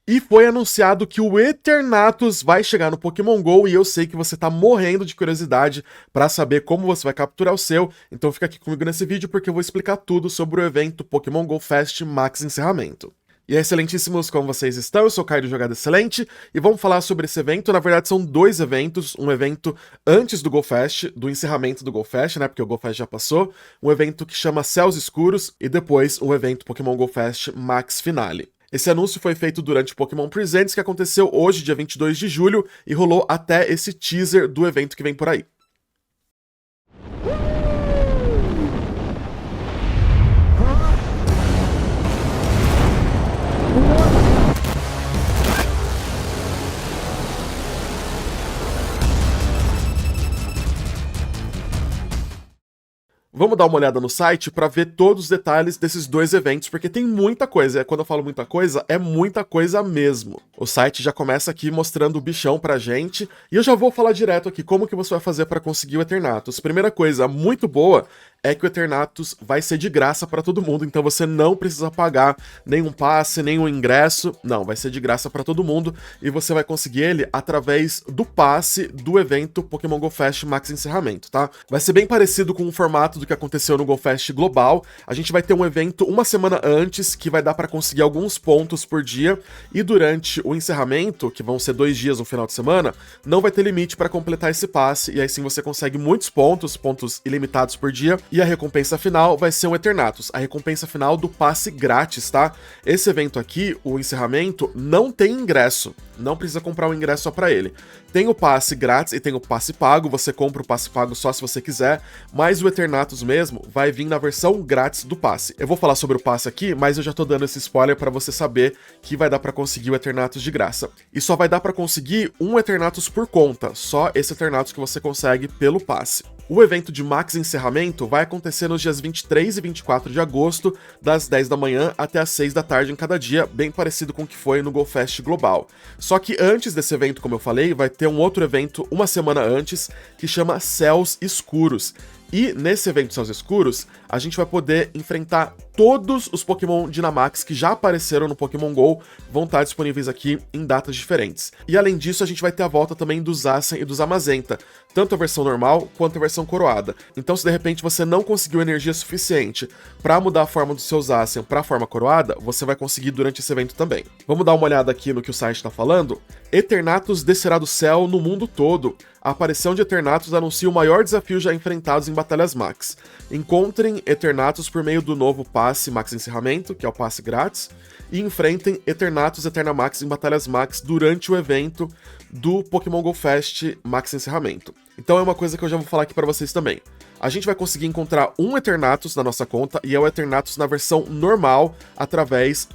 E foi anunciado que o Eternatus vai chegar no Pokémon GO e eu sei que você tá morrendo de curiosidade para saber como você vai capturar o seu, então fica aqui comigo nesse vídeo porque eu vou explicar tudo sobre o evento Pokémon GO Fest Max Encerramento. E aí, excelentíssimos, como vocês estão? Eu sou o Caio do Jogada Excelente e vamos falar sobre esse evento. Na verdade, são dois eventos. Um evento antes do GoFest, do encerramento do GoFest, né? Porque o GoFest já passou. Um evento que chama Céus Escuros e depois um evento Pokémon GoFest Max Finale. Esse anúncio foi feito durante o Pokémon Presents, que aconteceu hoje, dia 22 de julho, e rolou até esse teaser do evento que vem por aí. Vamos dar uma olhada no site para ver todos os detalhes desses dois eventos, porque tem muita coisa. E quando eu falo muita coisa, é muita coisa mesmo. O site já começa aqui mostrando o bichão pra gente, e eu já vou falar direto aqui como que você vai fazer para conseguir o Eternatus. Primeira coisa muito boa é que o Eternatus vai ser de graça para todo mundo, então você não precisa pagar nenhum passe, nenhum ingresso, não, vai ser de graça para todo mundo, e você vai conseguir ele através do passe do evento Pokémon GO Fest Max Encerramento, tá? Vai ser bem parecido com o formato do que aconteceu no GoFest Global. A gente vai ter um evento uma semana antes, que vai dar para conseguir alguns pontos por dia, e durante o encerramento, que vão ser 2 dias no final de semana, não vai ter limite para completar esse passe, e aí sim você consegue muitos pontos, pontos ilimitados por dia, e a recompensa final vai ser um Eternatus, a recompensa final do passe grátis, tá? Esse evento aqui, o encerramento, não tem ingresso, não precisa comprar um ingresso só para ele. Tem o passe grátis e tem o passe pago, você compra o passe pago só se você quiser, mas o Eternatus mesmo vai vir na versão grátis do passe. Eu vou falar sobre o passe aqui, mas eu já tô dando esse spoiler para você saber que vai dar para conseguir o Eternatus de graça. E só vai dar para conseguir um Eternatus por conta, só esse Eternatus que você consegue pelo passe. O evento de Max Encerramento vai acontecer nos dias 23 e 24 de agosto, das 10 da manhã até as 6 da tarde em cada dia, bem parecido com o que foi no GoFest Global. Só que antes desse evento, como eu falei, vai ter um outro evento uma semana antes, que chama Céus Escuros. E nesse evento Céus Escuros, a gente vai poder enfrentar todos os Pokémon Dynamax que já apareceram no Pokémon GO, vão estar disponíveis aqui em datas diferentes. E além disso, a gente vai ter a volta também do Zacian e do Zamazenta, tanto a versão normal quanto a versão coroada. Então, se de repente você não conseguiu energia suficiente para mudar a forma do seu Zacian para a forma coroada, você vai conseguir durante esse evento também. Vamos dar uma olhada aqui no que o site está falando? Eternatus descerá do céu no mundo todo. A aparição de Eternatus anuncia o maior desafio já enfrentados em batalhas Max. Encontrem Eternatus por meio do novo passe Max Encerramento, que é o passe grátis, e enfrentem Eternatus Eternamax em batalhas Max durante o evento do Pokémon GO Fest Max Encerramento. Então é uma coisa que eu já vou falar aqui para vocês também. A gente vai conseguir encontrar um Eternatus na nossa conta, e é o Eternatus na versão normal, através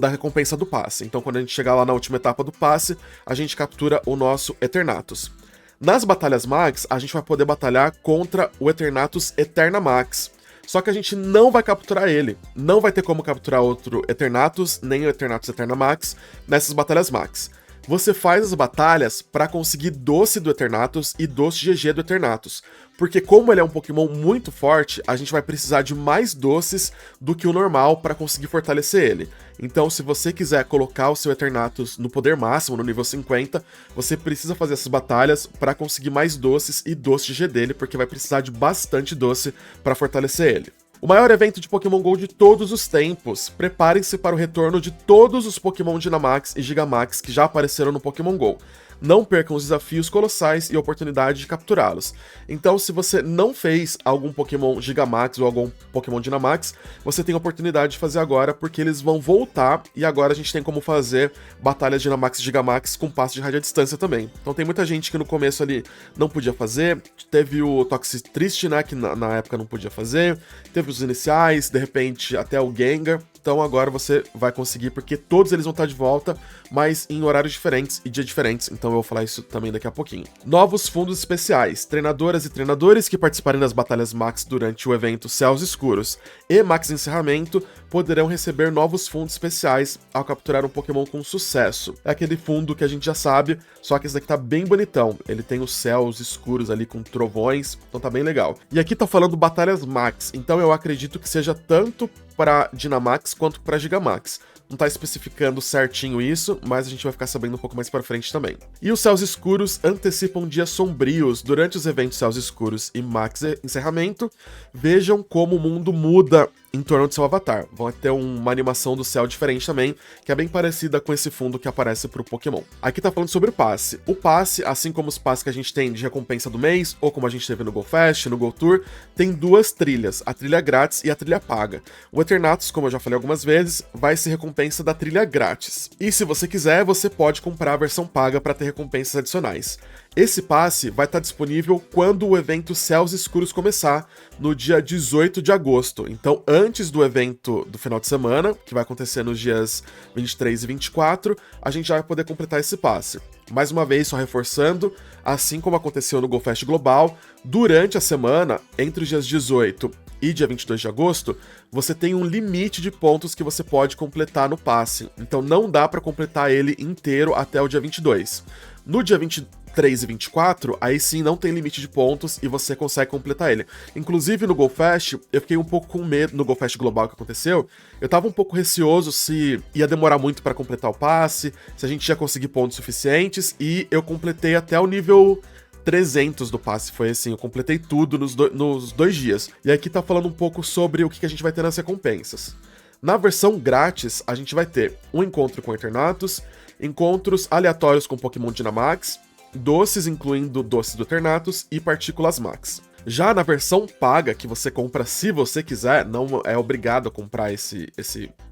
da recompensa do passe. Então quando a gente chegar lá na última etapa do passe, a gente captura o nosso Eternatus. Nas batalhas Max, a gente vai poder batalhar contra o Eternatus Eternamax. Só que a gente não vai capturar ele. Não vai ter como capturar outro Eternatus, nem o Eternatus Eternamax, nessas batalhas Max. Você faz as batalhas para conseguir doce do Eternatus e doce GG do Eternatus. Porque como ele é um Pokémon muito forte, a gente vai precisar de mais doces do que o normal para conseguir fortalecer ele. Então, se você quiser colocar o seu Eternatus no poder máximo, no nível 50, você precisa fazer essas batalhas para conseguir mais doces e doce GG dele, porque vai precisar de bastante doce para fortalecer ele. O maior evento de Pokémon GO de todos os tempos. Preparem-se para o retorno de todos os Pokémon Dynamax e Gigamax que já apareceram no Pokémon GO. Não percam os desafios colossais e a oportunidade de capturá-los. Então, se você não fez algum Pokémon Gigamax ou algum Pokémon Dynamax, você tem a oportunidade de fazer agora, porque eles vão voltar, e agora a gente tem como fazer batalhas Dynamax e Gigamax com passe de rádio à distância também. Então tem muita gente que no começo ali não podia fazer, teve o Toxtricity, né, que na época não podia fazer, teve os iniciais, de repente até o Gengar. Então agora você vai conseguir, porque todos eles vão estar de volta, mas em horários diferentes e dias diferentes, então eu vou falar isso também daqui a pouquinho. Novos fundos especiais. Treinadoras e treinadores que participarem das batalhas Max durante o evento Céus Escuros e Max Encerramento poderão receber novos fundos especiais ao capturar um Pokémon com sucesso. É aquele fundo que a gente já sabe, só que esse daqui tá bem bonitão. Ele tem os céus escuros ali com trovões, então tá bem legal. E aqui tá falando batalhas Max, então eu acredito que seja tanto para Dynamax quanto para Gigamax. Não tá especificando certinho isso, mas a gente vai ficar sabendo um pouco mais pra frente também. E os Céus Escuros antecipam dias sombrios. Durante os eventos Céus Escuros e Max Encerramento, vejam como o mundo muda em torno do seu avatar. Vão ter uma animação do céu diferente também, que é bem parecida com esse fundo que aparece pro Pokémon. Aqui tá falando sobre o passe. O passe, assim como os passes que a gente tem de recompensa do mês, ou como a gente teve no Go Fest, no Go Tour, tem duas trilhas, a trilha grátis e a trilha paga. O Eternatus, como eu já falei algumas vezes, vai ser recompensa da trilha grátis. E se você quiser, você pode comprar a versão paga para ter recompensas adicionais. Esse passe vai estar disponível quando o evento Céus Escuros começar, no dia 18 de agosto. Então, antes do evento do final de semana, que vai acontecer nos dias 23 e 24, a gente já vai poder completar esse passe. Mais uma vez, só reforçando, assim como aconteceu no Go Fest Global, durante a semana, entre os dias 18 e dia 22 de agosto, você tem um limite de pontos que você pode completar no passe. Então não dá para completar ele inteiro até o dia 22. No dia 23 e 24, aí sim não tem limite de pontos e você consegue completar ele. Inclusive no Go Fest, eu fiquei um pouco com medo no Go Fest Global que aconteceu. Eu tava um pouco receoso se ia demorar muito para completar o passe, se a gente ia conseguir pontos suficientes, e eu completei até o nível 300 do passe, foi assim, eu completei tudo nos 2 dias. E aqui tá falando um pouco sobre o que a gente vai ter nas recompensas. Na versão grátis, a gente vai ter um encontro com Eternatus, encontros aleatórios com Pokémon Dynamax, doces incluindo doces do Eternatus e partículas Max. Já na versão paga, que você compra se você quiser, não é obrigado a comprar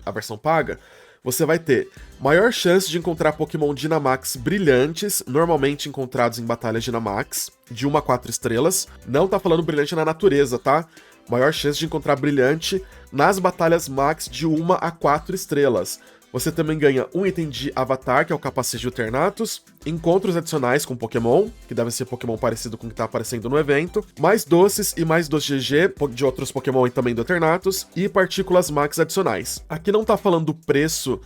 a versão paga, você vai ter maior chance de encontrar Pokémon Dynamax brilhantes, normalmente encontrados em batalhas Dynamax, de 1 a 4 estrelas. Não tá falando brilhante na natureza, tá? Maior chance de encontrar brilhante nas batalhas Max de 1 a 4 estrelas. Você também ganha um item de avatar, que é o capacete do Eternatus, encontros adicionais com Pokémon, que deve ser Pokémon parecido com o que tá aparecendo no evento, mais doces e mais doces GG de outros Pokémon e também do Eternatus, e partículas Max adicionais. Aqui não tá falando do preço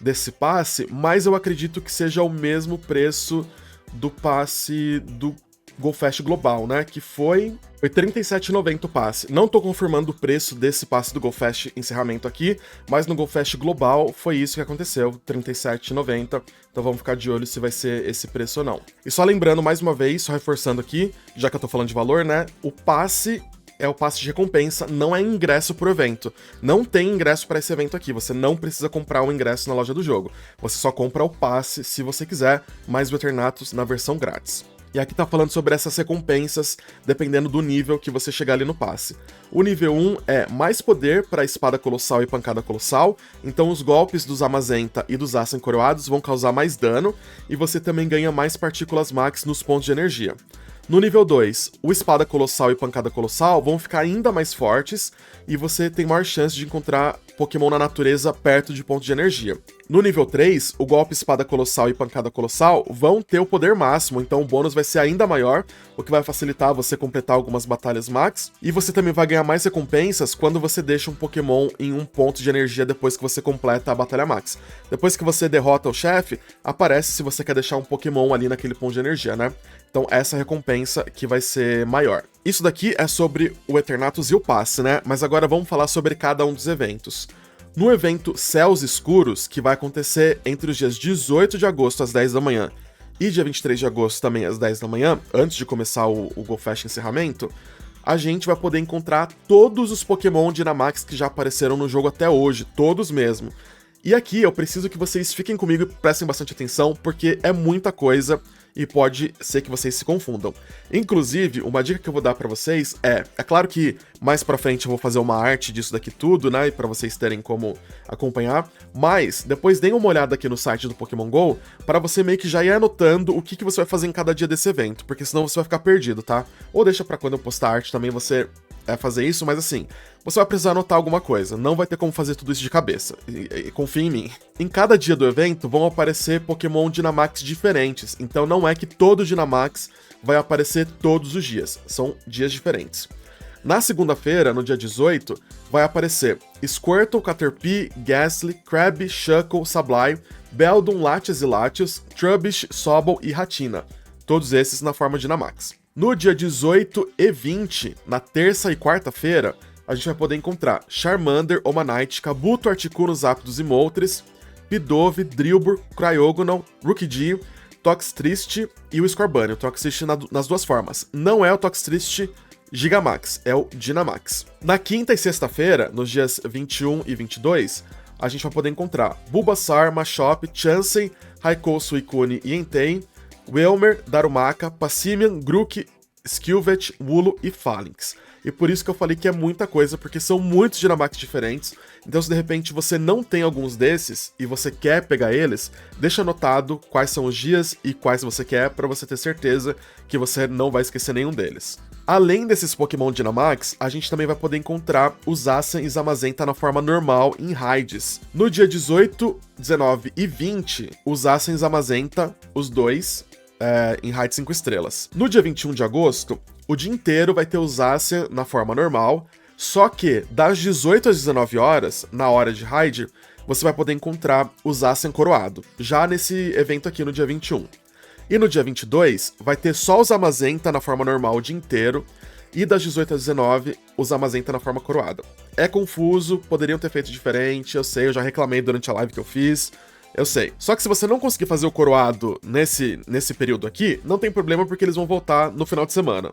desse passe, mas eu acredito que seja o mesmo preço do passe do Go Fest Global, né, que foi R$ 37,90 o passe. Não tô confirmando o preço desse passe do Go Fest encerramento aqui, mas no Go Fest Global foi isso que aconteceu, R$ 37,90, então vamos ficar de olho se vai ser esse preço ou não. E só lembrando mais uma vez, só reforçando aqui, já que eu tô falando de valor, né, o passe é o passe de recompensa, não é ingresso pro evento. Não tem ingresso para esse evento aqui, você não precisa comprar o ingresso na loja do jogo. Você só compra o passe se você quiser, mais o Eternatus na versão grátis. E aqui tá falando sobre essas recompensas, dependendo do nível que você chegar ali no passe. O nível 1 é mais poder para espada colossal e pancada colossal, então os golpes dos Amazenta e dos Assen coroados vão causar mais dano, e você também ganha mais partículas Max nos pontos de energia. No nível 2, o Espada Colossal e Pancada Colossal vão ficar ainda mais fortes, e você tem maior chance de encontrar Pokémon na natureza perto de pontos de energia. No nível 3, o golpe Espada Colossal e Pancada Colossal vão ter o poder máximo, então o bônus vai ser ainda maior, o que vai facilitar você completar algumas batalhas Max, e você também vai ganhar mais recompensas quando você deixa um Pokémon em um ponto de energia depois que você completa a batalha Max. Depois que você derrota o chefe, aparece se você quer deixar um Pokémon ali naquele ponto de energia, né? Então essa recompensa que vai ser maior. Isso daqui é sobre o Eternatus e o passe, né? Mas agora vamos falar sobre cada um dos eventos. No evento Céus Escuros, que vai acontecer entre os dias 18 de agosto às 10 da manhã e dia 23 de agosto também às 10 da manhã, antes de começar o Go Fest encerramento, a gente vai poder encontrar todos os Pokémon Dynamax que já apareceram no jogo até hoje, todos mesmo. E aqui eu preciso que vocês fiquem comigo e prestem bastante atenção, porque é muita coisa e pode ser que vocês se confundam. Inclusive, uma dica que eu vou dar pra vocês é claro que mais pra frente eu vou fazer uma arte disso daqui tudo, né, pra vocês terem como acompanhar, mas depois deem uma olhada aqui no site do Pokémon GO, pra você meio que já ir anotando o que você vai fazer em cada dia desse evento, porque senão você vai ficar perdido, tá? Ou deixa pra quando eu postar arte também você fazer isso, mas assim, você vai precisar anotar alguma coisa, não vai ter como fazer tudo isso de cabeça, e confia em mim. Em cada dia do evento vão aparecer Pokémon Dynamax diferentes, então não é que todo Dynamax vai aparecer todos os dias, são dias diferentes. Na segunda-feira, no dia 18, vai aparecer Squirtle, Caterpie, Gastly, Crabbe, Shuckle, Sableye, Beldum, Latias e Latios, Trubbish, Sobble e Ratina, todos esses na forma Dynamax. No dia 18 e 20, na terça e quarta-feira, a gente vai poder encontrar Charmander, Omanite, Kabuto, Articuno, Zapdos e Moltres, Pidove, Drillbur, Cryogonal, Rookidee, Toxtricity e o Scorbunny. O Toxtricity nas duas formas. Não é o Toxtricity Gigamax, é o Dynamax. Na quinta e sexta-feira, nos dias 21 e 22, a gente vai poder encontrar Bulbasaur, Machop, Chansey, Raikou, Suicune e Entei, Wailmer, Darumaka, Passimian, Grook, Skilvet, Wooloo e Phalanx. E por isso que eu falei que é muita coisa, porque são muitos Dynamax diferentes. Então se de repente você não tem alguns desses e você quer pegar eles, deixa anotado quais são os dias e quais você quer para você ter certeza que você não vai esquecer nenhum deles. Além desses Pokémon Dynamax, a gente também vai poder encontrar o Zacian e Zamazenta na forma normal em raids. No dia 18, 19 e 20, o Zacian e Zamazenta, os dois, em raid 5 estrelas. No dia 21 de agosto, o dia inteiro vai ter o Zacian na forma normal, só que das 18 às 19 horas, na hora de raid, você vai poder encontrar o Zacian coroado, já nesse evento aqui no dia 21. E no dia 22, vai ter só o Zamazenta na forma normal o dia inteiro, e das 18 às 19, o Zamazenta na forma coroada. É confuso, poderiam ter feito diferente, eu sei, eu já reclamei durante a live que eu fiz, eu sei. Só que se você não conseguir fazer o coroado nesse período aqui, não tem problema porque eles vão voltar no final de semana.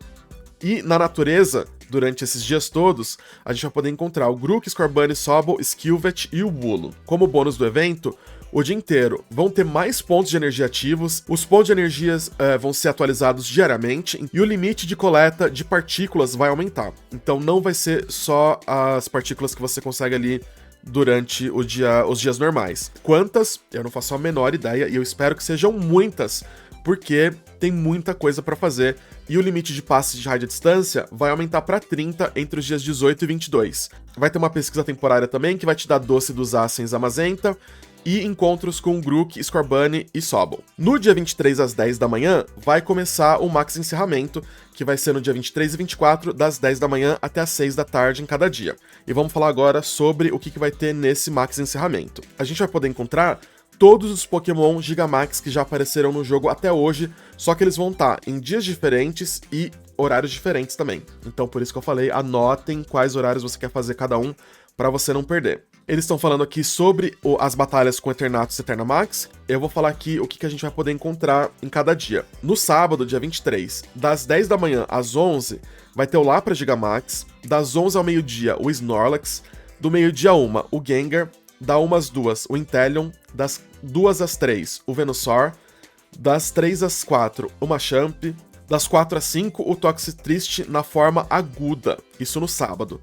E na natureza, durante esses dias todos, a gente vai poder encontrar o Grook, Scorbunny, Sobble, Skilvet e o Wooloo. Como bônus do evento, o dia inteiro vão ter mais pontos de energia ativos, os pontos de energias vão ser atualizados diariamente e o limite de coleta de partículas vai aumentar. Então não vai ser só as partículas que você consegue ali durante os dias normais. Quantas? Eu não faço a menor ideia e eu espero que sejam muitas, porque tem muita coisa para fazer e o limite de passes de raid à distância vai aumentar para 30 entre os dias 18 e 22. Vai ter uma pesquisa temporária também que vai te dar doce dos Zacian e Zamazenta e encontros com Grook, Scorbunny e Sobble. No dia 23 às 10 da manhã vai começar o Max Encerramento, que vai ser no dia 23 e 24, das 10 da manhã até as 6 da tarde em cada dia. E vamos falar agora sobre o que vai ter nesse Max Encerramento. A gente vai poder encontrar todos os Pokémon Gigamax que já apareceram no jogo até hoje, só que eles vão estar em dias diferentes e horários diferentes também. Então por isso que eu falei, anotem quais horários você quer fazer cada um para você não perder. Eles estão falando aqui sobre as batalhas com Eternatus e Eternamax. Eu vou falar aqui o que a gente vai poder encontrar em cada dia. No sábado, dia 23, das 10 da manhã às 11, vai ter o Lapras Gigamax. Das 11 ao meio-dia, o Snorlax. Do meio-dia a 1, o Gengar. Da 1 às 2, o Inteleon. Das 2 às 3, o Venusaur. Das 3 às 4, o Machamp. Das 4 às 5, o Toxtricity na forma aguda. Isso no sábado.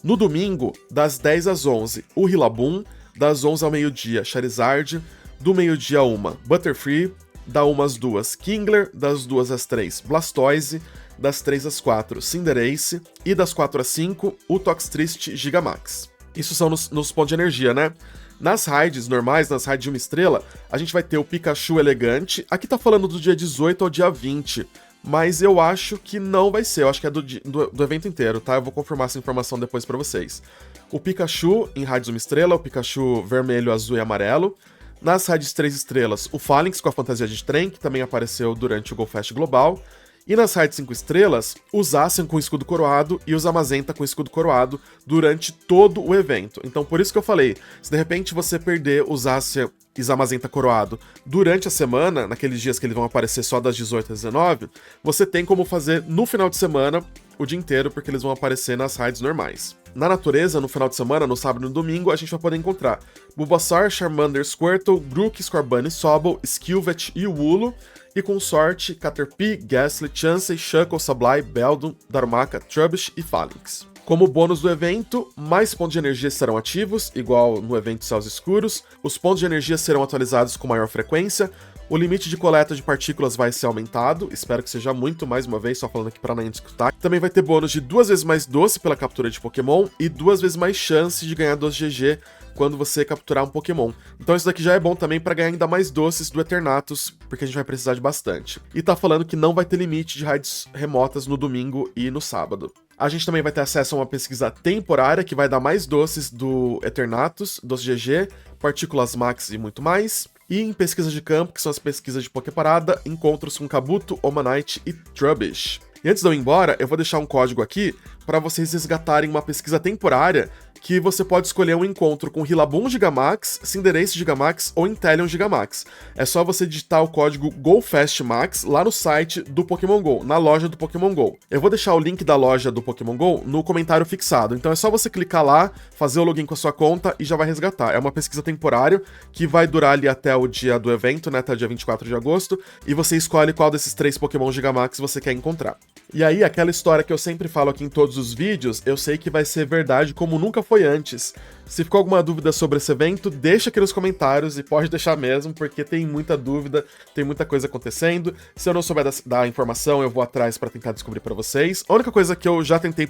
No domingo, das 10 às 11, o Rillaboom. Das 11 ao meio-dia, Charizard. Do meio-dia a 1, Butterfree. Da 1 às 2, Kingler. Das 2 às 3, Blastoise. Das 3 às 4, Cinderace. E das 4 às 5, o Toxtricity Gigamax. Isso são nos pontos de energia, né? Nas raids normais, nas raids de 1 estrela, a gente vai ter o Pikachu Elegante. Aqui tá falando do dia 18 ao dia 20. Mas eu acho que não vai ser, eu acho que é do evento inteiro, tá? Eu vou confirmar essa informação depois pra vocês. O Pikachu em raids 1 estrela, o Pikachu vermelho, azul e amarelo. Nas raids 3 estrelas, o Phalanx com a fantasia de trem, que também apareceu durante o GoFest Global. E nas raids 5 estrelas, o Zacian com escudo coroado e o Zamazenta com escudo coroado durante todo o evento. Então por isso que eu falei, se de repente você perder o Zacian e Zamazenta coroado durante a semana, naqueles dias que eles vão aparecer só das 18 às 19, você tem como fazer no final de semana o dia inteiro, porque eles vão aparecer nas raids normais. Na natureza, no final de semana, no sábado e no domingo, a gente vai poder encontrar Bulbasaur, Charmander, Squirtle, Grook, Scorbunny, Sobble, Skilvet e Wooloo. E com sorte, Caterpie, Gastly, Chansey, Shuckle, Sableye, Beldum, Darumaka, Trubbish e Phalanx. Como bônus do evento, mais pontos de energia serão ativos, igual no evento Céus Escuros. Os pontos de energia serão atualizados com maior frequência. O limite de coleta de partículas vai ser aumentado, espero que seja muito, mais uma vez, só falando aqui para não escutar. Também vai ter bônus de 2 vezes mais doce pela captura de Pokémon e 2 vezes mais chance de ganhar doce GG quando você capturar um Pokémon. Então isso daqui já é bom também para ganhar ainda mais doces do Eternatus, porque a gente vai precisar de bastante. E tá falando que não vai ter limite de raids remotas no domingo e no sábado. A gente também vai ter acesso a uma pesquisa temporária que vai dar mais doces do Eternatus, doce GG, partículas Max e muito mais. E em pesquisas de campo, que são as pesquisas de Poképarada, encontros com Kabuto, Omanite e Trubbish. E antes de eu ir embora, eu vou deixar um código aqui para vocês resgatarem uma pesquisa temporária que você pode escolher um encontro com Rillaboom Gigamax, Cinderace Gigamax ou Inteleon Gigamax. É só você digitar o código GoFastMax lá no site do Pokémon GO, na loja do Pokémon GO. Eu vou deixar o link da loja do Pokémon GO no comentário fixado, então é só você clicar lá, fazer o login com a sua conta e já vai resgatar. É uma pesquisa temporária que vai durar ali até o dia do evento, né, até o dia 24 de agosto, e você escolhe qual desses 3 Pokémon Gigamax você quer encontrar. E aí, aquela história que eu sempre falo aqui em todos os vídeos, eu sei que vai ser verdade como nunca foi antes. Se ficou alguma dúvida sobre esse evento, deixa aqui nos comentários e pode deixar mesmo, porque tem muita dúvida, tem muita coisa acontecendo. Se eu não souber da informação, eu vou atrás para tentar descobrir para vocês. A única coisa que eu já tentei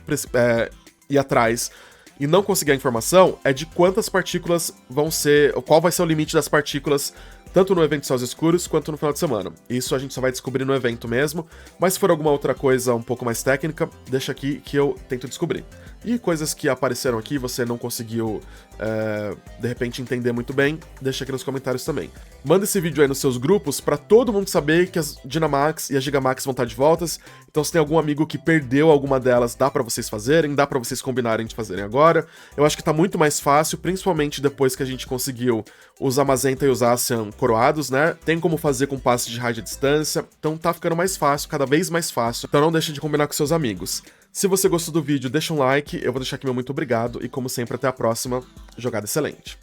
ir atrás e não consegui a informação é de quantas partículas vão ser, qual vai ser o limite das partículas tanto no evento de Céus Escuros quanto no final de semana. Isso a gente só vai descobrir no evento mesmo, mas se for alguma outra coisa um pouco mais técnica, deixa aqui que eu tento descobrir. E coisas que apareceram aqui você não conseguiu, de repente, entender muito bem, deixa aqui nos comentários também. Manda esse vídeo aí nos seus grupos pra todo mundo saber que as Dynamax e as Gigamax vão estar de voltas. Então se tem algum amigo que perdeu alguma delas, dá pra vocês fazerem, dá pra vocês combinarem de fazerem agora. Eu acho que tá muito mais fácil, principalmente depois que a gente conseguiu os Amazenta e os Ascian coroados, né? Tem como fazer com passe de raio de distância, então tá ficando mais fácil, cada vez mais fácil. Então não deixe de combinar com seus amigos. Se você gostou do vídeo, deixa um like, eu vou deixar aqui meu muito obrigado e como sempre até a próxima, jogada excelente!